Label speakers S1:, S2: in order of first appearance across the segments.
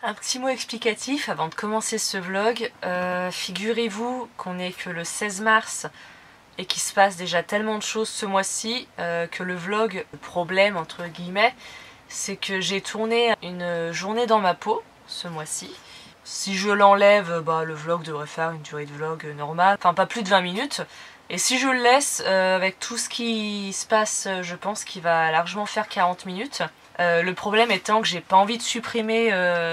S1: Un petit mot explicatif avant de commencer ce vlog. Figurez-vous qu'on n'est que le 16 mars et qu'il se passe déjà tellement de choses ce mois-ci que le vlog, le problème entre guillemets, c'est que j'ai tourné une journée dans ma peau ce mois-ci. Si je l'enlève, le vlog devrait faire une durée de vlog normale, enfin pas plus de 20 minutes. Et si je le laisse, avec tout ce qui se passe, je pense qu'il va largement faire 40 minutes. Le problème étant que j'ai pas envie de supprimer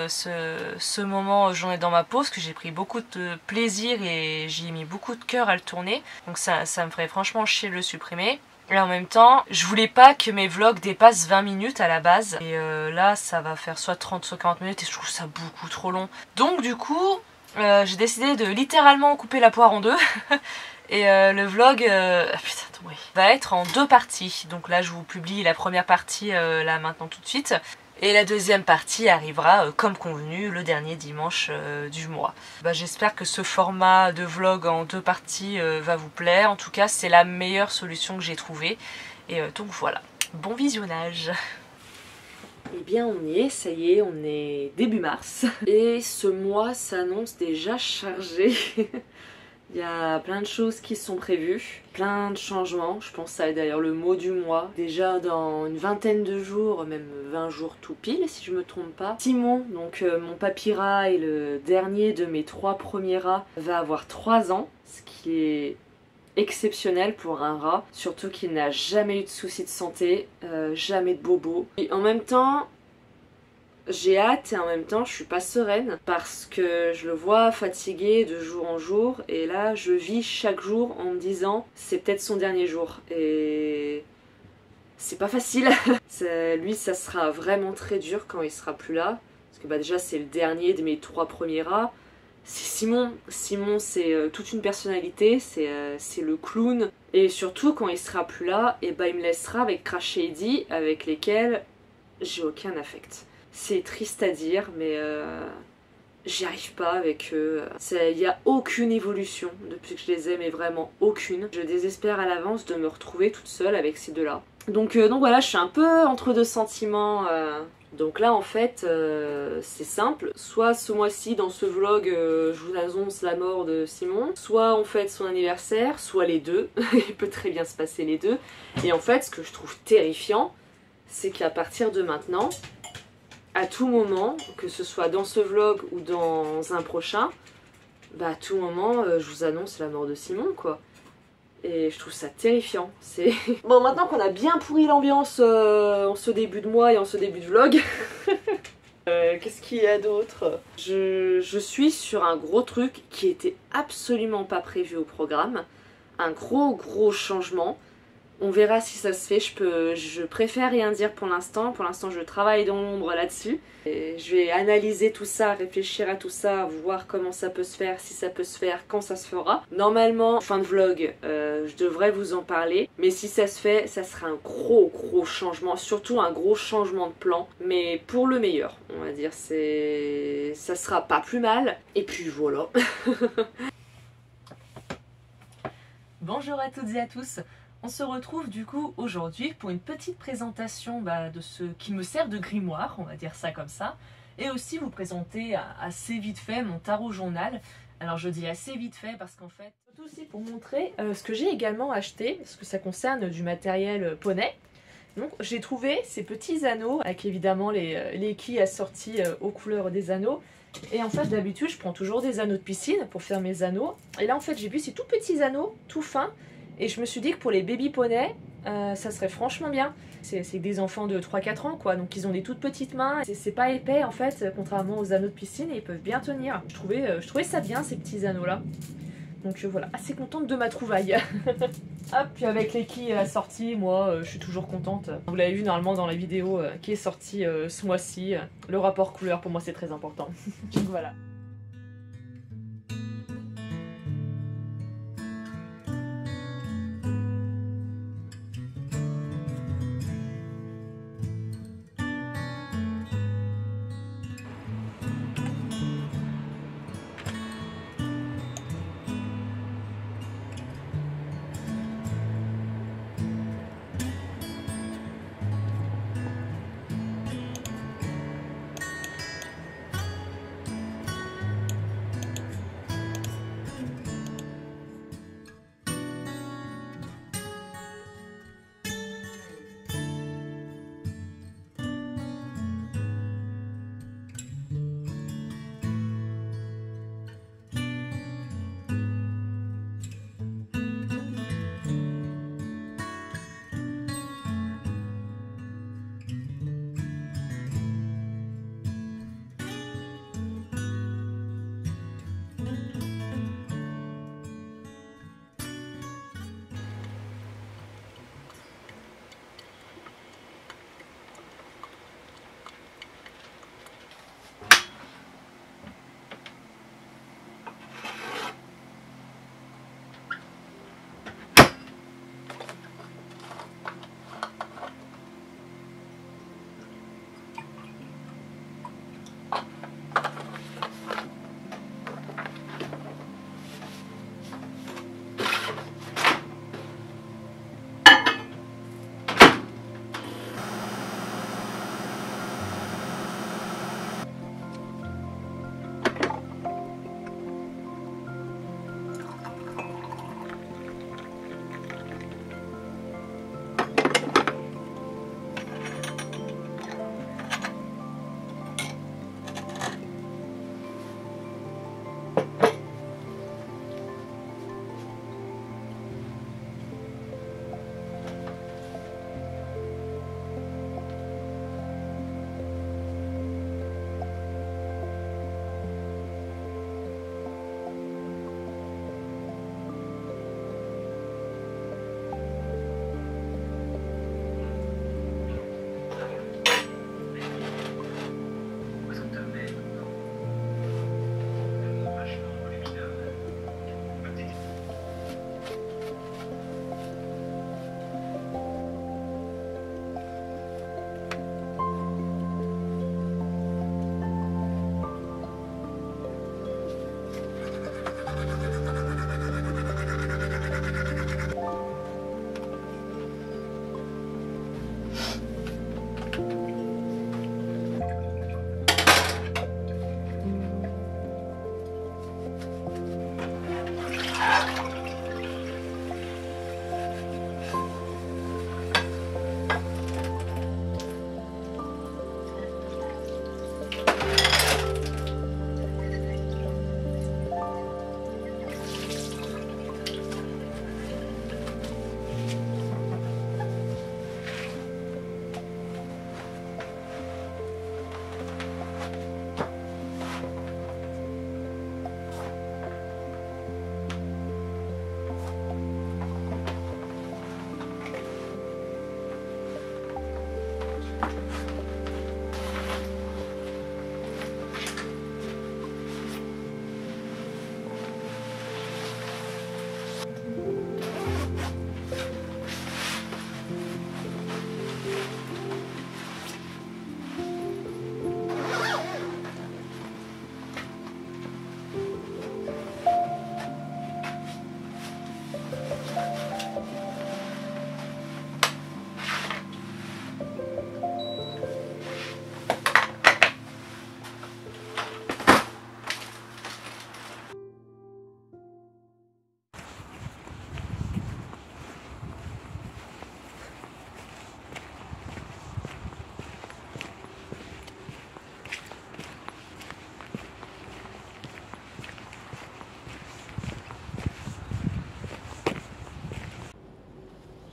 S1: ce moment journée dans ma peau, parce que j'ai pris beaucoup de plaisir et j'y ai mis beaucoup de cœur à le tourner. Donc ça me ferait franchement chier de le supprimer. Et en même temps, je voulais pas que mes vlogs dépassent 20 minutes à la base. Et là, ça va faire soit 30, soit 40 minutes et je trouve ça beaucoup trop long. Donc du coup, j'ai décidé de littéralement couper la poire en deux. Et le vlog va être en deux parties. Donc là je vous publie la première partie là maintenant tout de suite. Et la deuxième partie arrivera comme convenu le dernier dimanche du mois. J'espère que ce format de vlog en deux parties va vous plaire. En tout cas c'est la meilleure solution que j'ai trouvée. Et donc voilà, bon visionnage. Eh bien on y est, ça y est, on est début mars. Et ce mois s'annonce déjà chargé. Il y a plein de choses qui sont prévues, plein de changements, je pense que ça va être d'ailleurs le mot du mois. Déjà dans une vingtaine de jours, même 20 jours tout pile si je me trompe pas. Simon, donc mon papy rat et le dernier de mes 3 premiers rats, va avoir 3 ans, ce qui est exceptionnel pour un rat. Surtout qu'il n'a jamais eu de soucis de santé, jamais de bobo. Et en même temps, j'ai hâte et en même temps je suis pas sereine parce que je le vois fatigué de jour en jour et là je vis chaque jour en me disant c'est peut-être son dernier jour et c'est pas facile. Lui ça sera vraiment très dur quand il sera plus là parce que déjà c'est le dernier de mes 3 premiers rats. C'est Simon. Simon c'est toute une personnalité, c'est le clown et surtout quand il sera plus là il me laissera avec Crash et Eddie avec lesquels j'ai aucun affect. C'est triste à dire, mais j'y arrive pas avec eux. Il n'y a aucune évolution depuis que je les ai, mais vraiment aucune. Je désespère à l'avance de me retrouver toute seule avec ces deux-là. Donc voilà, je suis un peu entre deux sentiments. Donc là, en fait, c'est simple. Soit ce mois-ci, dans ce vlog, je vous annonce la mort de Simon. Soit on fête son anniversaire, soit les deux. Il peut très bien se passer les deux. Et en fait, ce que je trouve terrifiant, c'est qu'à partir de maintenant, à tout moment, que ce soit dans ce vlog ou dans un prochain, à tout moment, je vous annonce la mort de Simon, quoi. Et je trouve ça terrifiant. Bon, maintenant qu'on a bien pourri l'ambiance en ce début de mois et en ce début de vlog, qu'est-ce qu'il y a d'autre ? Je suis sur un gros truc qui était absolument pas prévu au programme. Un gros changement. On verra si ça se fait, je préfère rien dire pour l'instant. Pour l'instant, je travaille dans l'ombre là-dessus. Je vais analyser tout ça, réfléchir à tout ça, voir comment ça peut se faire, si ça peut se faire, quand ça se fera. Normalement, fin de vlog, je devrais vous en parler. Mais si ça se fait, ça sera un gros changement, surtout un gros changement de plan. Mais pour le meilleur, on va dire. Ça sera pas plus mal. Et puis voilà. Bonjour à toutes et à tous. On se retrouve du coup aujourd'hui pour une petite présentation de ce qui me sert de grimoire, on va dire ça comme ça, et aussi vous présenter assez vite fait mon tarot journal. Alors je dis assez vite fait parce qu'en fait, tout aussi pour montrer ce que j'ai également acheté, parce que ça concerne du matériel poney. Donc j'ai trouvé ces petits anneaux avec évidemment les quilles assortis aux couleurs des anneaux. Et en fait d'habitude je prends toujours des anneaux de piscine pour faire mes anneaux. Et là en fait j'ai vu ces tout petits anneaux, tout fins. Et je me suis dit que pour les baby poneys, ça serait franchement bien. C'est des enfants de 3-4 ans quoi, donc ils ont des toutes petites mains. C'est pas épais en fait, contrairement aux anneaux de piscine, et ils peuvent bien tenir. Je trouvais ça bien ces petits anneaux là. Donc voilà, assez contente de ma trouvaille. Hop, puis avec les quilles assorties, moi je suis toujours contente. Vous l'avez vu normalement dans la vidéo qui est sortie ce mois-ci. Le rapport couleur pour moi c'est très important. Donc voilà.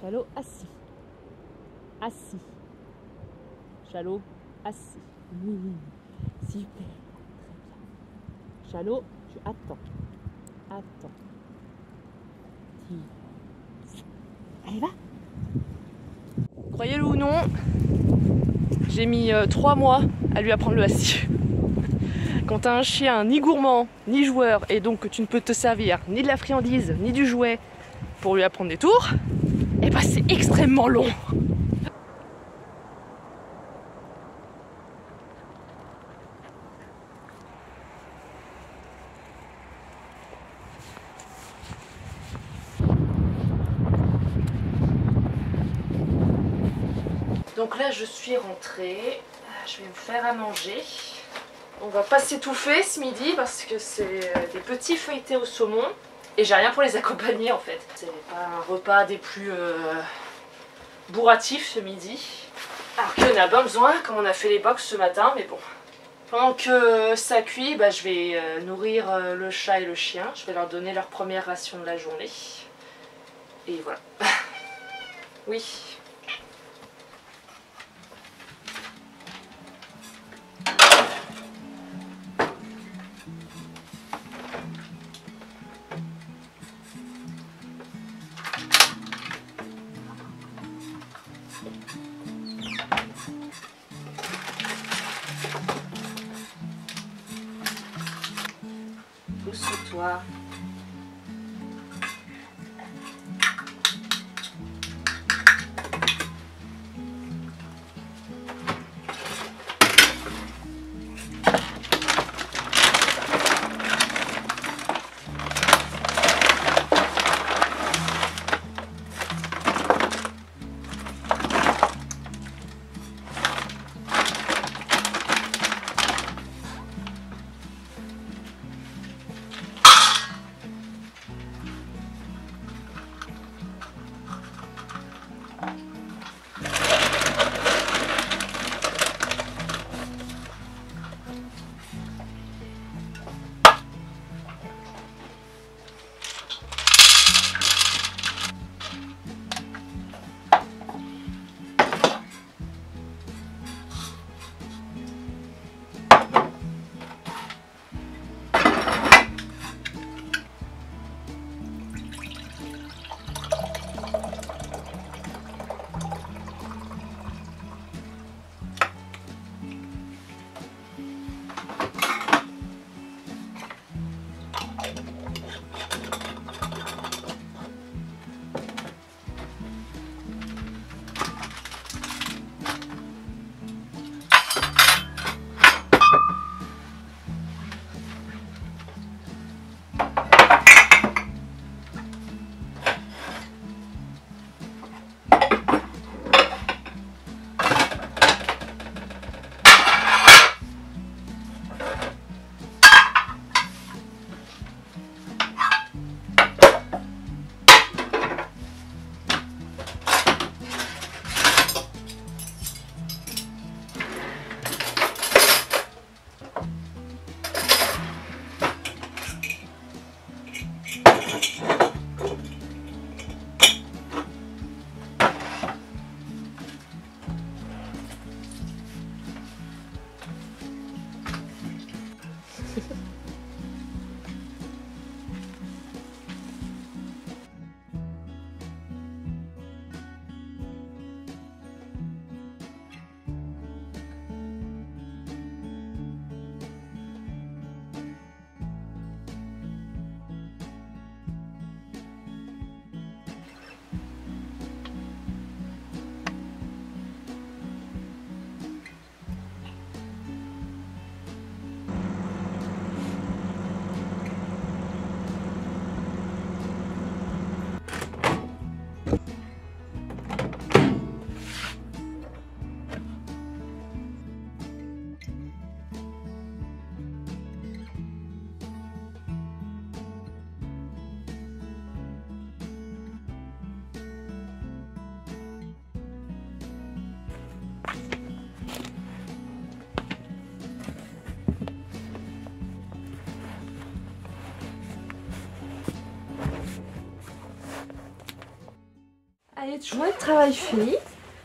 S1: Chalot assis. Assis. Chalot assis. Oui. Super. Très bien. Chalot, tu attends. Attends. Allez, va. Croyez-le ou non, j'ai mis 3 mois à lui apprendre le assis. Quand t'as un chien ni gourmand, ni joueur, et donc que tu ne peux te servir ni de la friandise, ni du jouet pour lui apprendre des tours, et bah c'est extrêmement long. Donc là je suis rentrée, je vais me faire à manger. On va pas s'étouffer ce midi parce que c'est des petits feuilletés au saumon et j'ai rien pour les accompagner en fait. C'est pas un repas des plus bourratifs ce midi. Alors qu'il y en a bien besoin comme on a fait les box ce matin, mais bon. Pendant que ça cuit, bah, je vais nourrir le chat et le chien. Je vais leur donner leur première ration de la journée. Et voilà. Oui. Pousse-toi. Allez, journée de travail finie.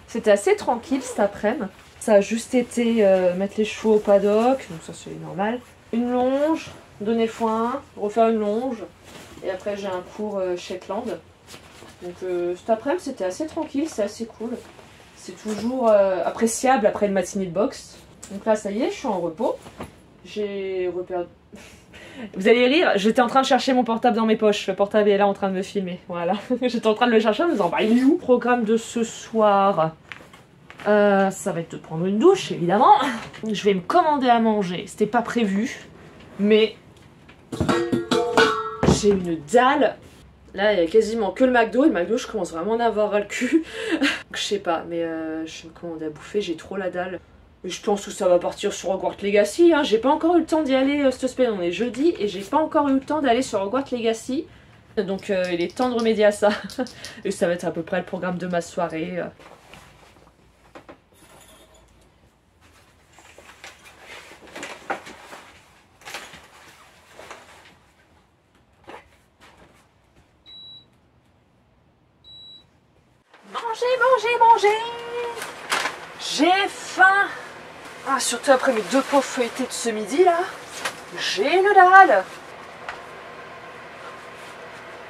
S1: C'était assez tranquille cet après-midi. Ça a juste été mettre les chevaux au paddock, donc ça c'est normal. Une longe, donner le foin, refaire une longe. Et après j'ai un cours Shetland. Donc cet après-midi c'était assez tranquille, c'est assez cool. C'est toujours appréciable après une matinée de boxe. Donc là ça y est, je suis en repos. J'ai repéré... Vous allez rire, j'étais en train de chercher mon portable dans mes poches. Le portable est là en train de me filmer. Voilà. J'étais en train de le chercher en me disant, bah il est où? Programme de ce soir. Ça va être de prendre une douche, évidemment. Je vais me commander à manger. C'était pas prévu. Mais j'ai une dalle. Là, il y a quasiment que le McDo. Et le McDo, je commence vraiment à en avoir ras le cul. Je sais pas, mais je vais me commander à bouffer. J'ai trop la dalle. Je pense que ça va partir sur Hogwarts Legacy. Hein. J'ai pas encore eu le temps d'y aller cette semaine. On est jeudi et j'ai pas encore eu le temps d'aller sur Hogwarts Legacy. Donc il est temps de remédier à ça. Et ça va être à peu près le programme de ma soirée. Manger, manger, manger. J'ai faim. Ah, surtout après mes 2 pauvres feuilletés de ce midi là. J'ai une dalle.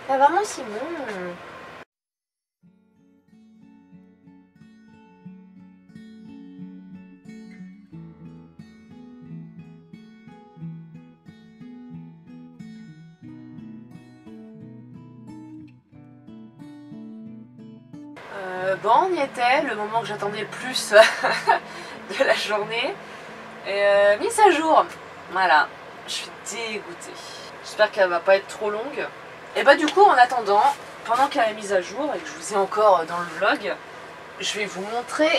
S1: Ah vraiment Simon. Bon, on y était, le moment que j'attendais le plus de la journée. Et mise à jour. Voilà, je suis dégoûtée. J'espère qu'elle va pas être trop longue. Et bah du coup, en attendant, pendant qu'elle est mise à jour et que je vous ai encore dans le vlog, je vais vous montrer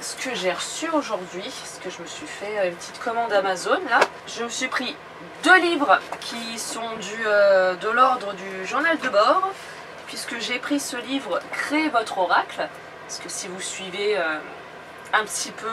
S1: ce que j'ai reçu aujourd'hui. Parce que je me suis fait une petite commande Amazon là. Je me suis pris 2 livres qui sont de l'ordre du journal de bord. Puisque j'ai pris ce livre Créez votre oracle, parce que si vous suivez un petit peu,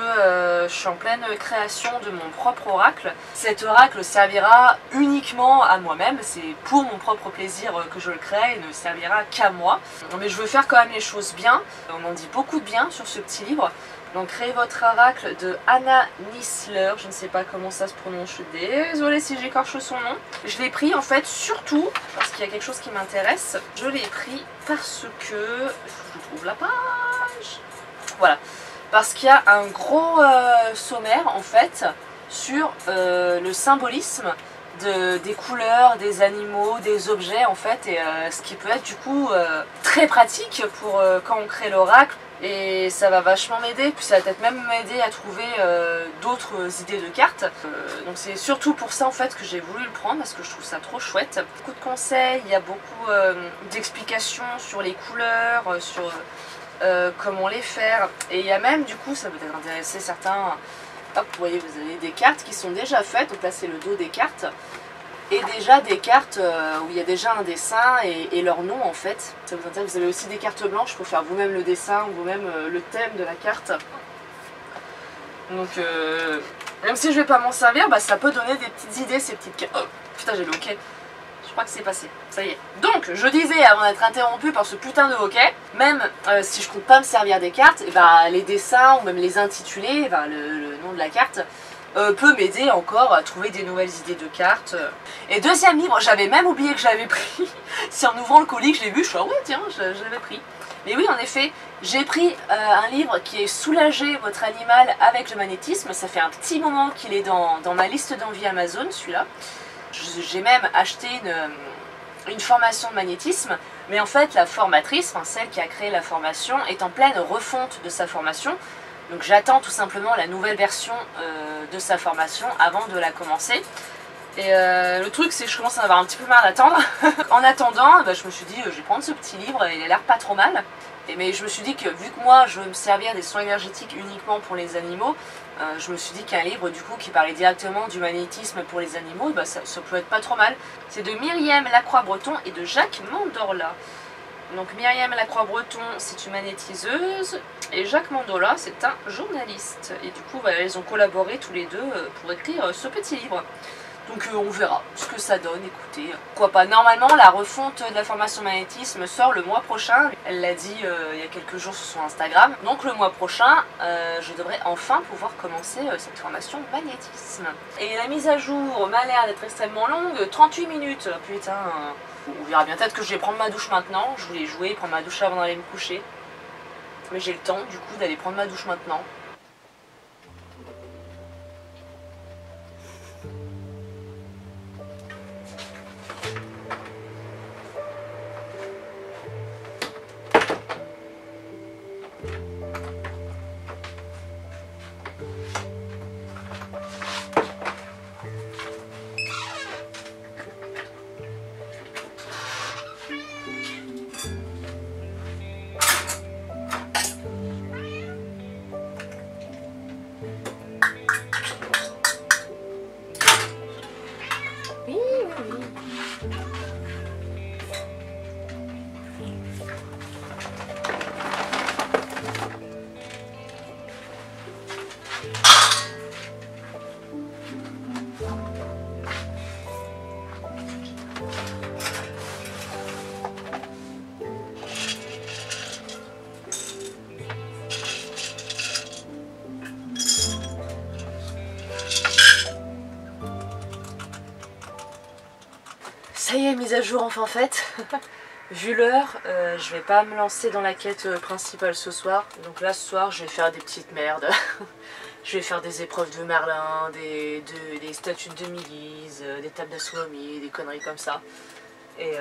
S1: je suis en pleine création de mon propre oracle. Cet oracle servira uniquement à moi-même, c'est pour mon propre plaisir que je le crée et ne servira qu'à moi. Mais je veux faire quand même les choses bien, on en dit beaucoup de bien sur ce petit livre. Donc Créez votre oracle de Anna Nisler, je ne sais pas comment ça se prononce, je suis désolée si j'écorche son nom. Je l'ai pris en fait surtout parce qu'il y a quelque chose qui m'intéresse. Je l'ai pris parce que, je trouve la page, voilà, parce qu'il y a un gros sommaire en fait sur le symbolisme des couleurs, des animaux, des objets en fait, et ce qui peut être du coup très pratique pour quand on crée l'oracle. Et ça va vachement m'aider, puis ça va peut-être même m'aider à trouver d'autres idées de cartes. Donc c'est surtout pour ça en fait que j'ai voulu le prendre, parce que je trouve ça trop chouette. Beaucoup de conseils, il y a beaucoup d'explications sur les couleurs, sur comment les faire. Et il y a même du coup, ça peut peut-être intéresser certains. Hop, vous voyez, vous avez des cartes qui sont déjà faites, donc là c'est le dos des cartes. Et déjà des cartes où il y a déjà un dessin et leur nom en fait. Ça vous intéresse. Vous avez aussi des cartes blanches pour faire vous-même le dessin ou vous-même le thème de la carte. Donc même si je vais pas m'en servir, bah, ça peut donner des petites idées ces petites cartes. Oh putain, j'ai le hockey. Je crois que c'est passé, ça y est. Donc je disais avant d'être interrompue par ce putain de hockey, même si je compte pas me servir des cartes, et bah, les dessins ou même les intitulés, bah, le nom de la carte, peut m'aider encore à trouver des nouvelles idées de cartes. Et deuxième livre, j'avais même oublié que je l'avais pris. C'est en ouvrant le colis que je l'ai vu, je suis ah ouais tiens, je l'avais pris. Mais oui en effet, j'ai pris un livre qui est Soulager votre animal avec le magnétisme. Ça fait un petit moment qu'il est dans ma liste d'envie Amazon, celui-là. J'ai même acheté une formation de magnétisme, mais en fait la formatrice, enfin, celle qui a créé la formation, est en pleine refonte de sa formation. Donc j'attends tout simplement la nouvelle version de sa formation avant de la commencer. Et le truc c'est que je commence à avoir un petit peu mal à attendre. En attendant, bah, je me suis dit je vais prendre ce petit livre, il a l'air pas trop mal. Mais je me suis dit que vu que moi je veux me servir des soins énergétiques uniquement pour les animaux, je me suis dit qu'un livre du coup qui parlait directement du magnétisme pour les animaux, bah, ça peut être pas trop mal. C'est de Myriam Lacroix-Breton et de Jacques Mandorla. Donc Myriam Lacroix-Breton c'est une magnétiseuse et Jacques Mandorla c'est un journaliste. Et du coup voilà, ils ont collaboré tous les deux pour écrire ce petit livre. Donc on verra ce que ça donne, écoutez, pourquoi pas. Normalement la refonte de la formation magnétisme sort le mois prochain, elle l'a dit il y a quelques jours sur son Instagram. Donc le mois prochain, je devrais enfin pouvoir commencer cette formation magnétisme. Et la mise à jour m'a l'air d'être extrêmement longue, 38 minutes, putain. On verra bien, peut-être que je vais prendre ma douche maintenant, je voulais jouer, prendre ma douche avant d'aller me coucher. Mais j'ai le temps du coup d'aller prendre ma douche maintenant. Ça y est, mise à jour enfin faite. Vu l'heure, je vais pas me lancer dans la quête principale ce soir. Donc là, ce soir, je vais faire des petites merdes. Je vais faire des épreuves de Merlin, des statues de demi-lise, des tables d'astronomie, des conneries comme ça. Et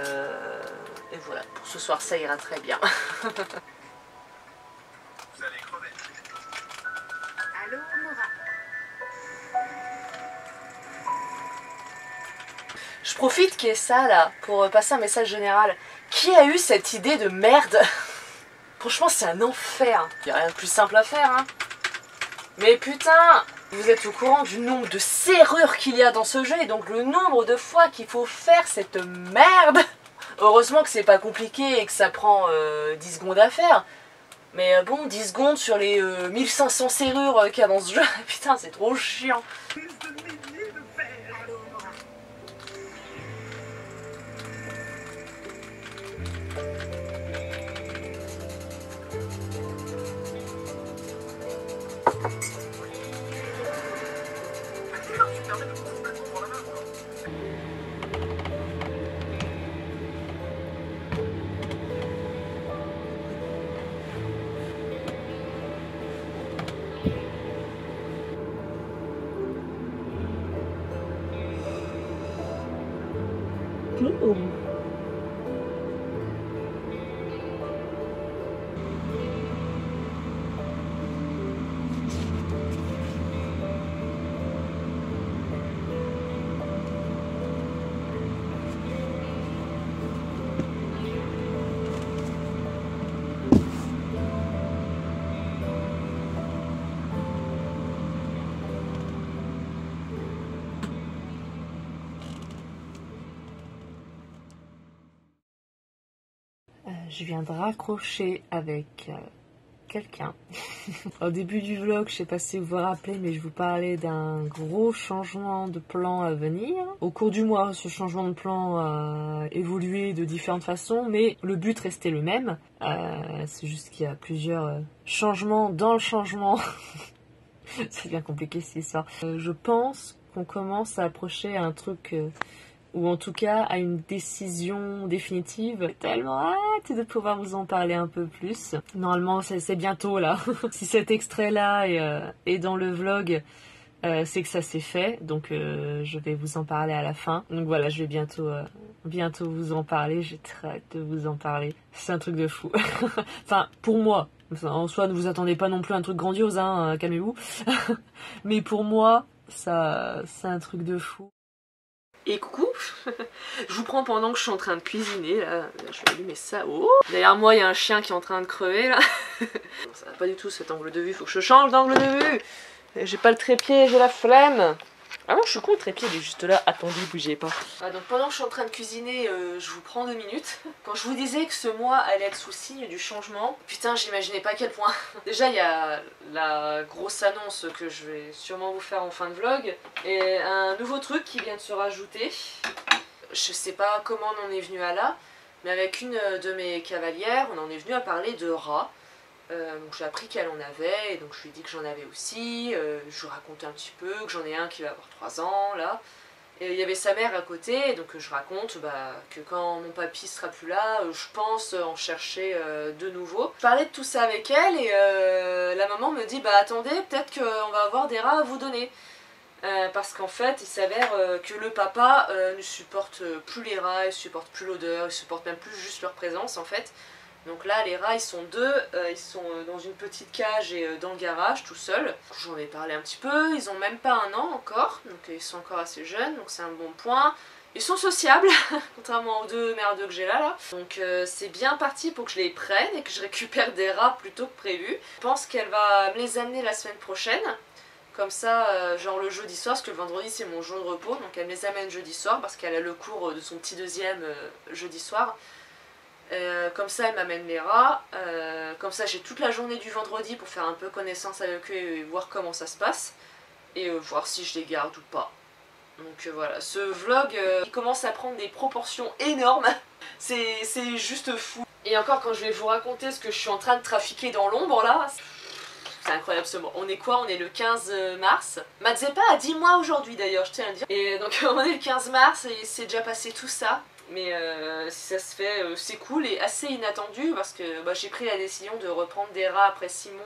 S1: voilà, pour ce soir, ça ira très bien.
S2: Vous allez crever.
S3: Allô, Nora.
S1: Je profite qu'il y ait ça là, pour passer un message général. Qui a eu cette idée de merde? Franchement, c'est un enfer. Il n'y a rien de plus simple à faire, hein. Mais putain, vous êtes au courant du nombre de serrures qu'il y a dans ce jeu et donc le nombre de fois qu'il faut faire cette merde. Heureusement que c'est pas compliqué et que ça prend 10 secondes à faire. Mais bon, 10 secondes sur les 1500 serrures qu'il y a dans ce jeu, putain, c'est trop chiant.
S2: Plus de milliers de fer.
S3: Allô, Nora.
S2: Tu permets de complètement prendre la main, quoi.
S1: Je viens de raccrocher avec quelqu'un. Au début du vlog, je sais pas si vous vous rappelez, mais je vous parlais d'un gros changement de plan à venir. Au cours du mois, ce changement de plan a évolué de différentes façons, mais le but restait le même. C'est juste qu'il y a plusieurs changements dans le changement. C'est bien compliqué cette histoire. Je pense qu'on commence à approcher un truc... ou en tout cas à une décision définitive. J'ai tellement hâte de pouvoir vous en parler un peu plus. Normalement c'est bientôt là. Si cet extrait là est dans le vlog, c'est que ça s'est fait, donc je vais vous en parler à la fin. Donc voilà, je vais bientôt vous en parler, j'ai très hâte de vous en parler. C'est un truc de fou. Enfin, pour moi. En soi, ne vous attendez pas non plus à un truc grandiose, hein, calmez-vous. Mais pour moi, ça, c'est un truc de fou. Et coucou. Je vous prends pendant que je suis en train de cuisiner là. Je vais allumer ça. Oh, derrière moi il y a un chien qui est en train de crever là. Ça va pas du tout cet angle de vue, faut que je change d'angle de vue. J'ai pas le trépied, j'ai la flemme. Ah non, je suis con, le trépied il est juste là. Attendez, bougez pas. Ah, donc pendant que je suis en train de cuisiner, je vous prends 2 minutes. Quand je vous disais que ce mois allait être sous le signe du changement, putain, j'imaginais pas à quel point. Déjà, il y a la grosse annonce que je vais sûrement vous faire en fin de vlog. Et un nouveau truc qui vient de se rajouter. Je sais pas comment on en est venu à là, mais avec une de mes cavalières, on en est venu à parler de rats. Donc j'ai appris qu'elle en avait, et donc je lui ai dit que j'en avais aussi, je lui racontais un petit peu, que j'en ai un qui va avoir 3 ans là, et il y avait sa mère à côté, et donc je raconte que quand mon papy sera plus là, je pense en chercher de nouveau. Je parlais de tout ça avec elle, et la maman me dit bah attendez, peut-être qu'on va avoir des rats à vous donner. Parce qu'en fait il s'avère que le papa ne supporte plus les rats, il supporte plus l'odeur, il supporte même plus juste leur présence en fait. Donc là les rats ils sont deux, ils sont dans une petite cage et dans le garage tout seuls. J'en ai parlé un petit peu, ils ont même pas 1 an encore, donc ils sont encore assez jeunes, donc c'est un bon point. Ils sont sociables, contrairement aux 2 merdeux que j'ai là. Donc c'est bien parti pour que je les prenne et que je récupère des rats plutôt que prévu. Je pense qu'elle va me les amener la semaine prochaine. Comme ça, genre le jeudi soir, parce que le vendredi c'est mon jour de repos, donc elle me les amène jeudi soir parce qu'elle a le cours de son petit 2e jeudi soir. Comme ça elle m'amène les rats, comme ça j'ai toute la journée du vendredi pour faire un peu connaissance avec eux et voir comment ça se passe, et voir si je les garde ou pas. Donc voilà, ce vlog il commence à prendre des proportions énormes, c'est juste fou. Et encore quand je vais vous raconter ce que je suis en train de trafiquer dans l'ombre là, c'est incroyable ce mois. On est quoi? On est le 15 mars. Matzepa a 10 mois aujourd'hui d'ailleurs, je tiens à le dire. Et donc on est le 15 mars et c'est déjà passé tout ça. Mais si ça se fait, c'est cool et assez inattendu parce que j'ai pris la décision de reprendre des rats après Simon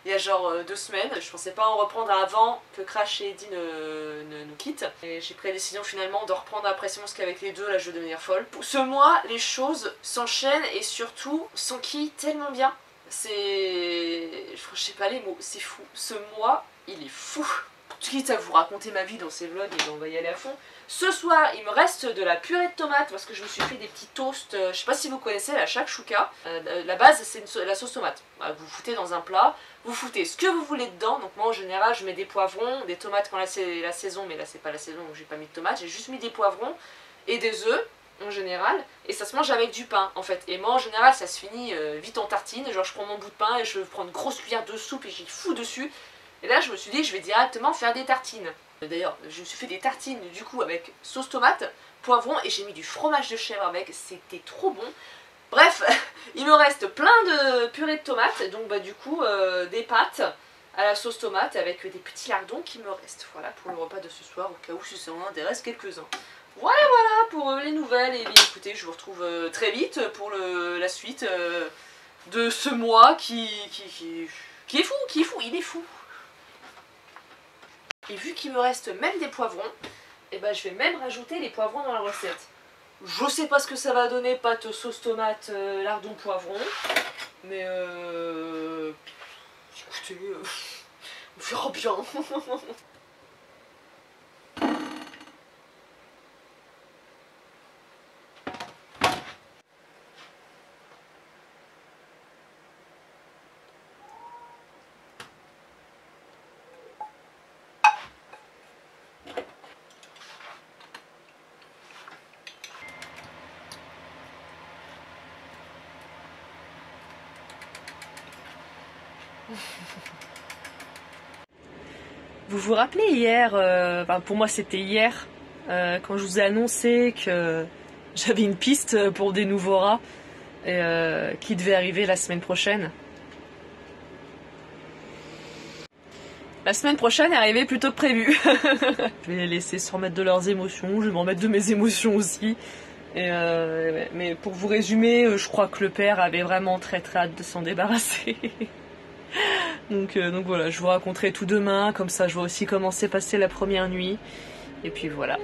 S1: il y a genre 2 semaines. Je pensais pas en reprendre avant que Crash et Eddie nous quittent. Et j'ai pris la décision finalement de reprendre après Simon parce qu'avec les deux là je vais devenir folle. Ce mois les choses s'enchaînent et surtout s'enquillent tellement bien. Je sais pas les mots, c'est fou. Ce mois il est fou. Quitte à vous raconter ma vie dans ces vlogs et on va y aller à fond. Ce soir, il me reste de la purée de tomates parce que je me suis fait des petits toasts. Je sais pas si vous connaissez la shakshuka. La base, c'est la sauce tomate. Vous foutez dans un plat, vous foutez ce que vous voulez dedans. Donc moi, en général, je mets des poivrons, des tomates quand c'est la saison, mais là, c'est pas la saison, donc j'ai pas mis de tomates. J'ai juste mis des poivrons et des œufs en général. Et ça se mange avec du pain, en fait. Et moi, en général, ça se finit vite en tartine. Genre, je prends mon bout de pain et je prends une grosse cuillère de soupe et j'y fous dessus. Et là, je me suis dit, je vais directement faire des tartines. D'ailleurs, je me suis fait des tartines du coup avec sauce tomate, poivron et j'ai mis du fromage de chèvre avec, c'était trop bon. Bref, il me reste plein de purée de tomates, donc du coup des pâtes à la sauce tomate avec des petits lardons qui me restent. Voilà pour le repas de ce soir, au cas où si ça en intéresse quelques-uns. Voilà pour les nouvelles, et bien écoutez, je vous retrouve très vite pour la suite de ce mois qui est fou, il est fou. Et vu qu'il me reste même des poivrons, et je vais même rajouter les poivrons dans la recette. Je sais pas ce que ça va donner, pâte sauce tomate, lardon poivron, mais écoutez, on verra bien. Vous vous rappelez hier, pour moi c'était hier, quand je vous ai annoncé que j'avais une piste pour des nouveaux rats qui devait arriver la semaine prochaine. La semaine prochaine est arrivée plus tôt que prévu. Je vais les laisser se remettre de leurs émotions, je vais m'en remettre de mes émotions aussi. Mais pour vous résumer, je crois que le père avait vraiment très hâte de s'en débarrasser. Donc voilà, je vous raconterai tout demain, comme ça je vois aussi comment s'est passée la première nuit. Et puis voilà.